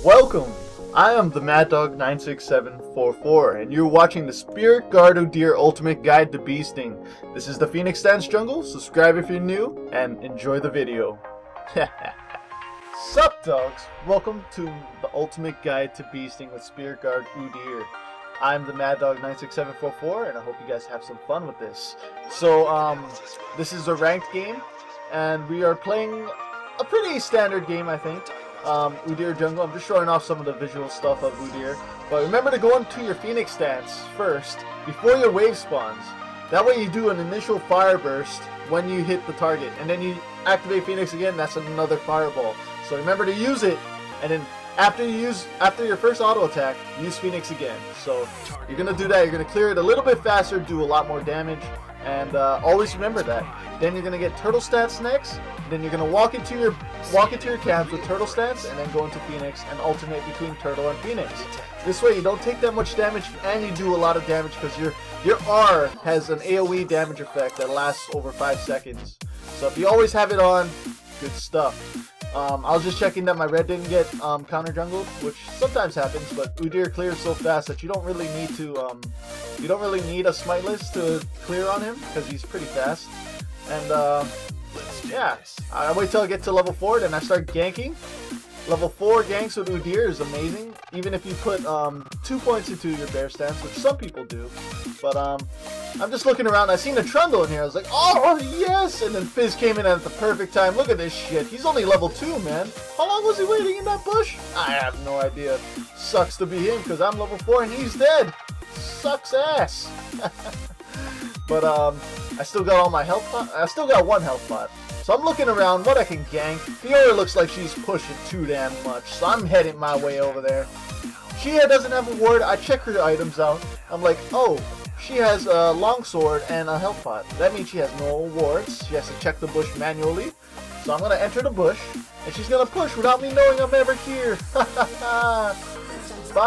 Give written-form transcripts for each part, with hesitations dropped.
Welcome! I am TheMaddog96744 and you're watching the Spirit Guard Udyr Ultimate Guide to Beasting. This is the Phoenix Dance Jungle. Subscribe if you're new and enjoy the video. Sup dogs! Welcome to the Ultimate Guide to Beasting with Spirit Guard Udyr. I'm TheMaddog96744 and I hope you guys have some fun with this. So this is a ranked game and we are playing a pretty standard game, I think. Udyr Jungle. I'm just showing off some of the visual stuff of Udyr. But remember to go into your Phoenix stance first, before your wave spawns. That way you do an initial fire burst when you hit the target. And then you activate Phoenix again, that's another fireball. So remember to use it, and then after your first auto attack, use Phoenix again. So you're going to do that, you're going to clear it a little bit faster, do a lot more damage. And always remember that. Then you're gonna get turtle stance next. Then you're gonna walk into your camps with turtle stance, and then go into Phoenix and alternate between turtle and Phoenix. This way you don't take that much damage, and you do a lot of damage because your R has an AOE damage effect that lasts over 5 seconds. So if you always have it on, good stuff. I was just checking that my red didn't get counter jungled, which sometimes happens, but Udyr clears so fast that you don't really need to need a smiteless to clear on him because he's pretty fast. And yeah, I wait till I get to level 4, then I start ganking. Level 4 ganks with Udyr is amazing, even if you put 2 points into your bear stance, which some people do. But I'm just looking around, I seen a Trundle in here, I was like, oh yes! And then Fizz came in at the perfect time. Look at this shit, he's only level 2, man. How long was he waiting in that bush? I have no idea. Sucks to be him, because I'm level 4 and he's dead. Sucks ass. But I still got all my health pot. I still got 1 health pot. So I'm looking around what I can gank. Fiora looks like she's pushing too damn much, so I'm heading my way over there. She doesn't have a ward. I check her items out. I'm like, oh, she has a longsword and a health pot. That means she has no wards. She has to check the bush manually. So I'm gonna enter the bush, and she's gonna push without me knowing I'm ever here. Bye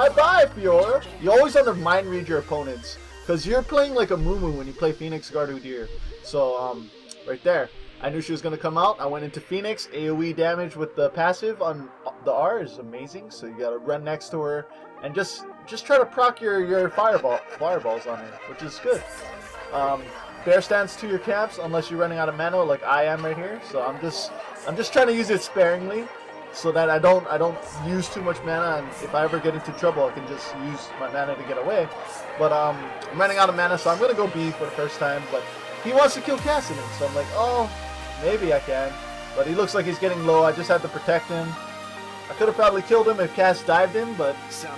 bye, Fiora. You always want to mind read your opponents, because you're playing like a Moo when you play Phoenix Guard Udyr. So right there. I knew she was going to come out. I went into Phoenix. AoE damage with the passive on the R is amazing. So you got to run next to her and just try to proc your fireballs on her, which is good. Bear stance to your camps unless you're running out of mana like I am right here. So I'm just trying to use it sparingly so that I don't use too much mana, and if I ever get into trouble I can just use my mana to get away. But I'm running out of mana, so I'm going to go B for the first time. But he wants to kill Cassidy, so I'm like, oh, maybe I can. But he looks like he's getting low. I just had to protect him. I could have probably killed him if Cass dived him, but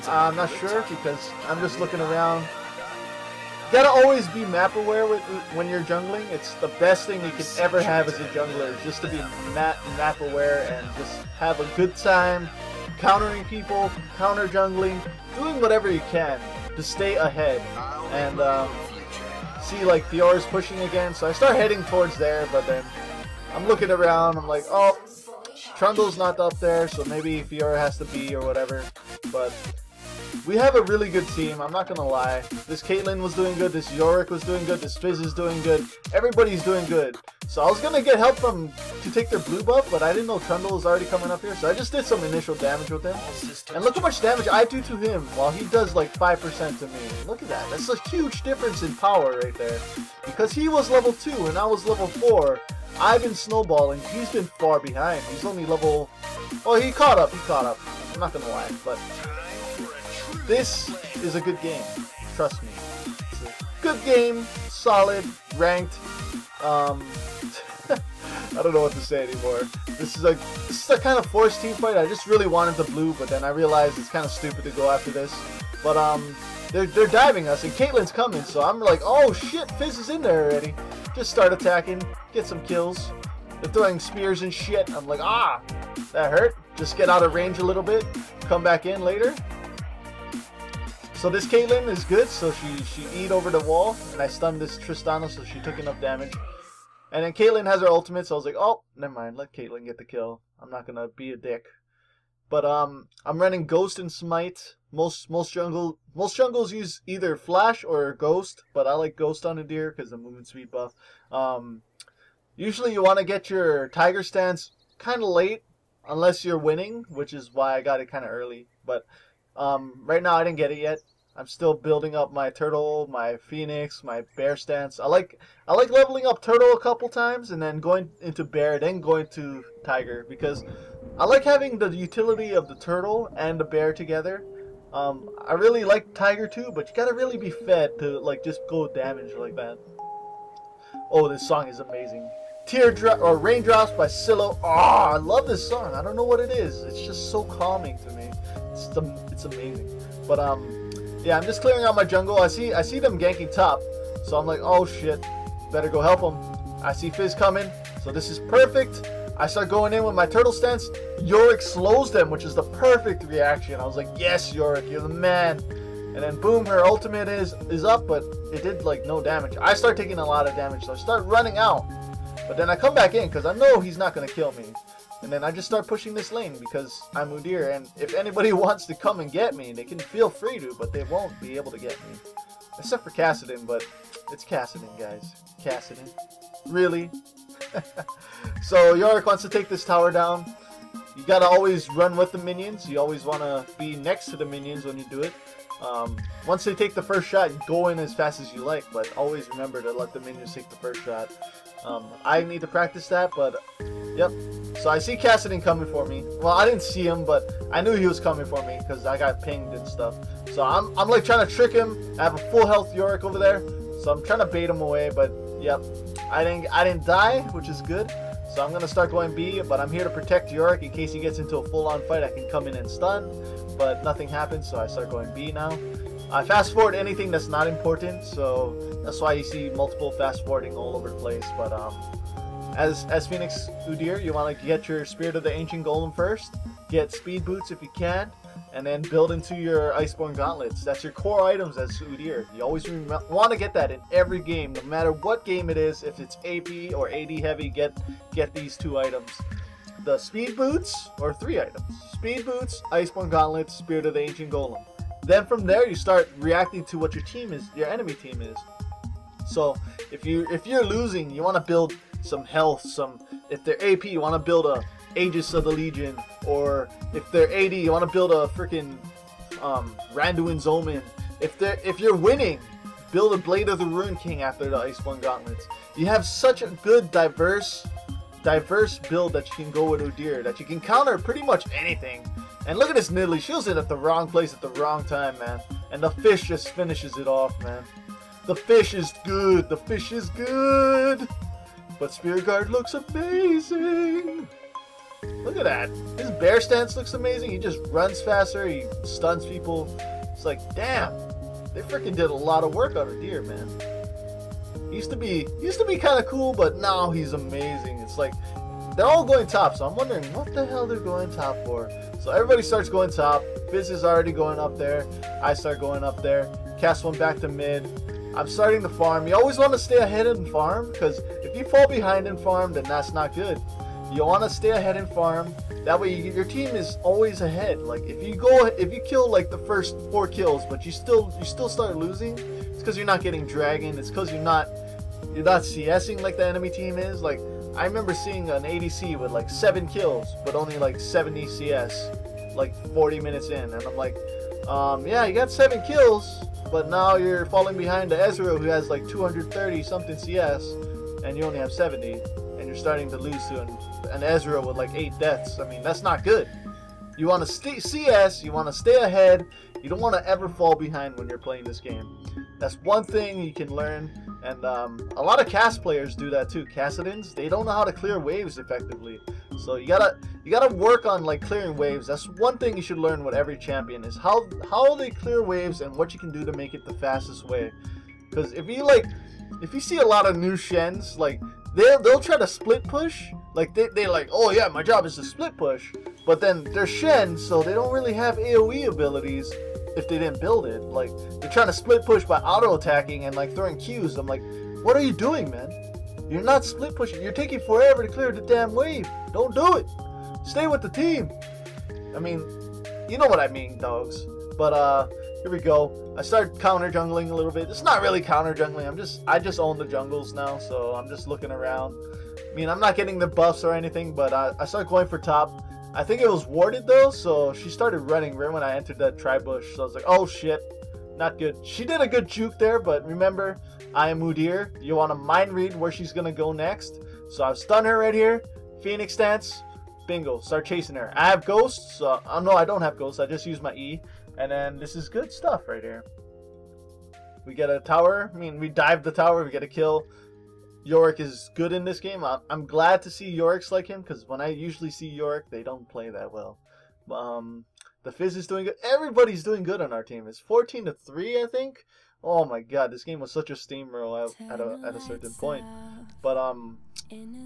I'm not sure because I'm just looking around. You gotta always be map aware when you're jungling. It's the best thing you can ever have as a jungler, is just to be map aware and just have a good time countering people, counter jungling, doing whatever you can to stay ahead. And see, like, Fiora's pushing again, so I start heading towards there, but then I'm looking around, I'm like, oh, Trundle's not up there, so maybe Fiora has to be or whatever. But we have a really good team, I'm not gonna lie. This Caitlyn was doing good, this Yorick was doing good, this Fizz is doing good, everybody's doing good. So I was gonna get help to take their blue buff, but I didn't know Trundle was already coming up here, so I just did some initial damage with him. And look how much damage I do to him, while he does like 5% to me. Look at that, that's a huge difference in power right there. Because he was level 2 and I was level 4, I've been snowballing, he's been far behind. He's only level... Oh, he caught up, I'm not gonna lie, but... This is a good game, trust me. It's a good game, solid, ranked. I don't know what to say anymore. This is a kind of forced team fight. I just really wanted the blue, but then I realized it's kind of stupid to go after this. But they're diving us, and Caitlyn's coming, so I'm like, oh shit, Fizz is in there already. Just start attacking, get some kills. They're throwing spears and shit. I'm like, ah, that hurt. Just get out of range a little bit, come back in later. So this Caitlyn is good, so she eat over the wall, and I stunned this Tristana, so she took enough damage. And then Caitlyn has her ultimate, so I was like, oh, never mind, let Caitlyn get the kill. I'm not gonna be a dick. But I'm running Ghost and Smite. Most jungles use either Flash or Ghost, but I like Ghost on Udyr because the movement speed buff. Usually you want to get your Tiger stance kind of late, unless you're winning, which is why I got it kind of early. But right now I didn't get it yet. I'm still building up my turtle, my phoenix, my bear stance. I like leveling up turtle a couple times and then going into bear, then going to tiger, because I like having the utility of the turtle and the bear together. I really like tiger too, but you gotta really be fed to like just go damage like that. Oh, this song is amazing. Teardrop or Raindrops by Silo. Oh, I love this song. I don't know what it is. It's just so calming to me. It's amazing. But yeah, I'm just clearing out my jungle. I see them ganking top, so I'm like, oh shit, better go help them. I see Fizz coming, so this is perfect. I start going in with my turtle stance. Yorick slows them, which is the perfect reaction. I was like, yes, Yorick, you're the man. And then boom, her ultimate is up, but it did like no damage. I start taking a lot of damage, so I start running out. But then I come back in because I know he's not going to kill me. And then I just start pushing this lane because I'm Udyr. And if anybody wants to come and get me, they can feel free to, but they won't be able to get me. Except for Kassadin, but it's Kassadin, guys. Kassadin. Really? So Yorick wants to take this tower down. You got to always run with the minions. You always want to be next to the minions when you do it. Once they take the first shot, go in as fast as you like, but always remember to let the minions take the first shot. I need to practice that, but yep. So I see Kassadin coming for me. Well, I didn't see him, but I knew he was coming for me because I got pinged and stuff. So I'm like trying to trick him. I have a full health Yorick over there, so I'm trying to bait him away. But yep, I didn't die, which is good. So I'm gonna start going B, but I'm here to protect Yorick in case he gets into a full-on fight. I can come in and stun, but nothing happens, so I start going B now. I fast forward anything that's not important, so that's why you see multiple fast forwarding all over the place. But as Phoenix Udyr, you want to get your Spirit of the Ancient Golem first, get speed boots if you can, and then build into your Iceborne gauntlets. That's your core items as Udyr. You always want to get that in every game, no matter what game it is. If it's AP or AD heavy, get these two items. The speed boots, or 3 items. Speed boots, Iceborne gauntlets, Spirit of the Ancient Golem. Then from there you start reacting to what your team is, your enemy team is. So if you're losing, you want to build some health. If they're AP, you want to build a Aegis of the Legion, or if they're AD, you want to build a freaking Randuin's Omen. If you're winning, build a Blade of the Rune King after the Iceborne gauntlets. You have such a good diverse build that you can go with Udyr, that you can counter pretty much anything. And look at this Nidalee, she was in at the wrong place at the wrong time, man. And the fish just finishes it off, man. The fish is good, the fish is good. But Spirit Guard looks amazing. Look at that. His bear stance looks amazing. He just runs faster, he stuns people. It's like, damn, they freaking did a lot of work on Udyr, man. He used to be kind of cool, but now he's amazing. It's like they're all going top, so I'm wondering what the hell they're going top for. So everybody starts going top. Fizz is already going up there. I start going up there. Cast one back to mid. I'm starting to farm. You always want to stay ahead in farm, because if you fall behind in farm, then that's not good. You want to stay ahead in farm. That way your team is always ahead. Like if you kill like the first 4 kills, but you still start losing, it's because you're not getting dragon. It's because you're not CSing like the enemy team is. Like I remember seeing an ADC with like 7 kills, but only like 70 CS, like 40 minutes in, and I'm like, yeah, you got 7 kills, but now you're falling behind the Ezreal who has like 230 something CS, and you only have 70, and you're starting to lose to an Ezreal with like 8 deaths. I mean, that's not good. You want to stay CS, you want to stay ahead. You don't want to ever fall behind when you're playing this game. That's one thing you can learn, and a lot of cast players do that too. Kassadins, they don't know how to clear waves effectively. So you gotta work on like clearing waves. That's one thing you should learn with every champion, is how they clear waves and what you can do to make it the fastest way. Because if you see a lot of new Shens, like they'll try to split push. Like they like, oh yeah, my job is to split push. But then they're Shen, so they don't really have AoE abilities if they didn't build it. Like they're trying to split push by auto attacking and like throwing Qs. I'm like, what are you doing, man? You're not split pushing. You're taking forever to clear the damn wave. Don't do it. Stay with the team. I mean, you know what I mean, dogs. But here we go. I start counter jungling a little bit. It's not really counter jungling. I just own the jungles now, so I'm just looking around. I mean, I'm not getting the buffs or anything, but I start going for top. I think it was warded though, so she started running right when I entered that tri-bush. So I was like, oh shit, not good. She did a good juke there, but remember, I am Udyr. You want to mind read where she's going to go next. So I've stunned her right here. Phoenix stance. Bingo. Start chasing her. I have ghosts. Oh no, I don't have ghosts. I just use my E. And then this is good stuff right here. We get a tower. I mean, we dive the tower. We get a kill. Yorick is good in this game. I'm glad to see Yoricks like him, because when I usually see Yorick, they don't play that well. The Fizz is doing good. Everybody's doing good on our team. It's 14-3, I think. Oh my god, this game was such a steamroll at a certain point. But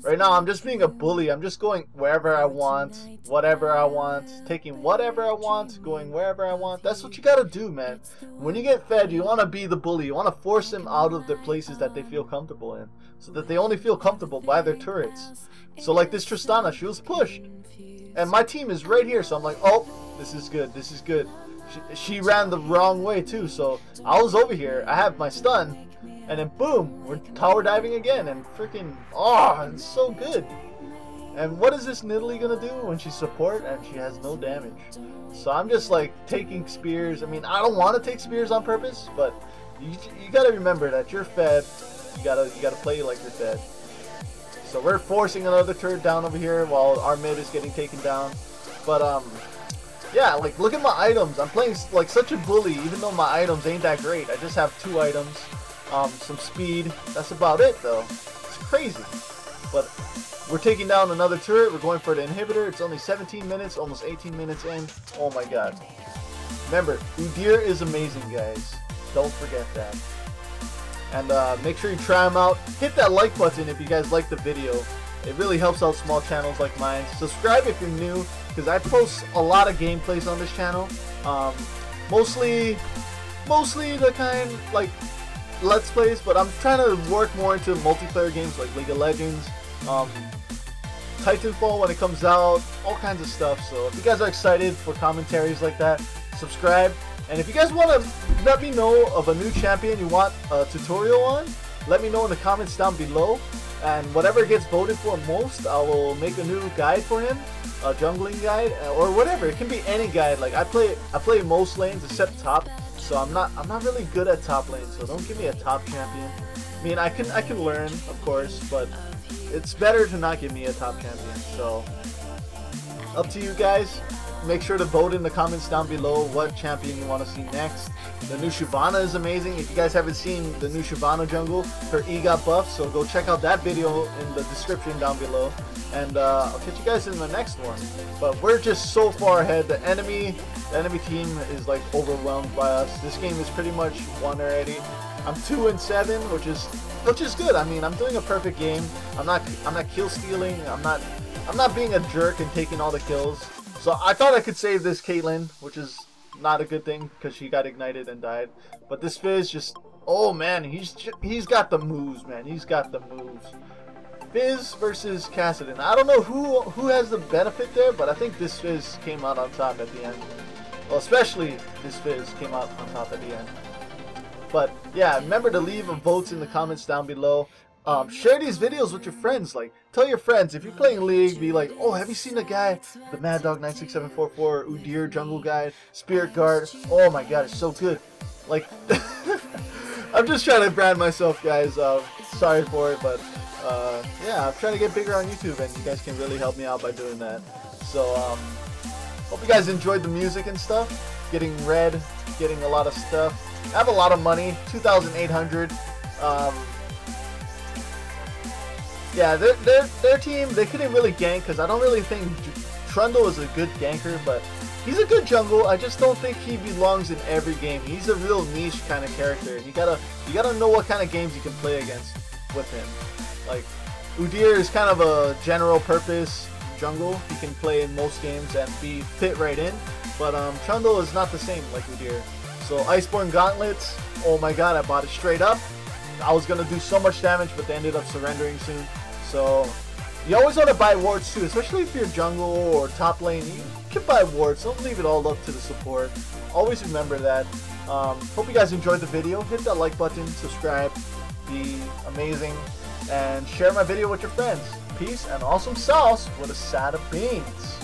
right now I'm just being a bully. I'm just going wherever I want, whatever I want, taking whatever I want, going wherever I want. That's what you gotta do, man. When you get fed, you want to be the bully. You want to force them out of their places that they feel comfortable in, so that they only feel comfortable by their turrets. So like this Tristana, she was pushed, and my team is right here. So I'm like, oh, this is good. This is good. She ran the wrong way too, so I was over here. I have my stun, and then boom, we're tower diving again, and freaking, oh, it's so good. And what is this Nidalee gonna do when she's support and she has no damage? So I'm just like taking spears. I mean, I don't want to take spears on purpose, but you gotta remember that you're fed. You gotta play like you're fed. So we're forcing another turret down over here while our mid is getting taken down. But yeah, like look at my items. I'm playing like such a bully, even though my items ain't that great. I just have 2 items, some speed. That's about it though. It's crazy. But we're taking down another turret. We're going for the inhibitor. It's only 17 minutes, almost 18 minutes in. Oh my god. Remember, Udyr is amazing, guys. Don't forget that. And make sure you try them out. Hit that like button if you guys like the video. It really helps out small channels like mine. Subscribe if you're new, because I post a lot of gameplays on this channel. Mostly the kind like Let's Plays, but I'm trying to work more into multiplayer games like League of Legends, Titanfall when it comes out, all kinds of stuff. So if you guys are excited for commentaries like that, subscribe. And if you guys want to let me know of a new champion you want a tutorial on, let me know in the comments down below. And whatever gets voted for most, I will make a new guide for him, a jungling guide, or whatever. It can be any guide. Like I play most lanes except top, so I'm not really good at top lane. So don't give me a top champion. I mean, I can learn, of course, but it's better to not give me a top champion. So up to you guys. Make sure to vote in the comments down below what champion you want to see next. The new Shyvana is amazing. If you guys haven't seen the new Shyvana jungle, her E got buffed, so go check out that video in the description down below. And I'll catch you guys in the next one. But we're just so far ahead. The enemy team is like overwhelmed by us. This game is pretty much won already. I'm 2-7, which is good. I mean, I'm doing a perfect game. I'm not kill stealing. I'm not being a jerk and taking all the kills. So I thought I could save this Caitlyn, which is not a good thing because she got ignited and died. But this Fizz just, oh man, he's got the moves, man. He's got the moves. Fizz versus Kassadin. I don't know who has the benefit there, but I think this Fizz came out on top at the end. Well, especially this Fizz came out on top at the end. But yeah, remember to leave votes in the comments down below. Share these videos with your friends. Like, tell your friends if you're playing League, be like, oh, have you seen the guy, TheMaddog96744 Udyr jungle guide, Spirit Guard? Oh my god, it's so good. Like, I'm just trying to brand myself, guys. Sorry for it, but yeah, I'm trying to get bigger on YouTube, and you guys can really help me out by doing that. So, hope you guys enjoyed the music and stuff. Getting red, getting a lot of stuff. I have a lot of money, 2,800. Yeah, their team, they couldn't really gank because I don't really think Trundle is a good ganker, but he's a good jungle. I just don't think he belongs in every game. He's a real niche kind of character, and you gotta know what kind of games you can play against with him. Like Udyr is kind of a general purpose jungle. He can play in most games and be fit right in, but Trundle is not the same like Udyr. So Iceborne Gauntlets, oh my god, I bought it straight up. I was gonna do so much damage, but they ended up surrendering soon. So you always want to buy wards too, especially if you're jungle or top lane. You can buy wards. Don't leave it all up to the support. Always remember that. Hope you guys enjoyed the video. Hit that like button, subscribe, be amazing, and share my video with your friends. Peace and awesome sauce with a side of beans.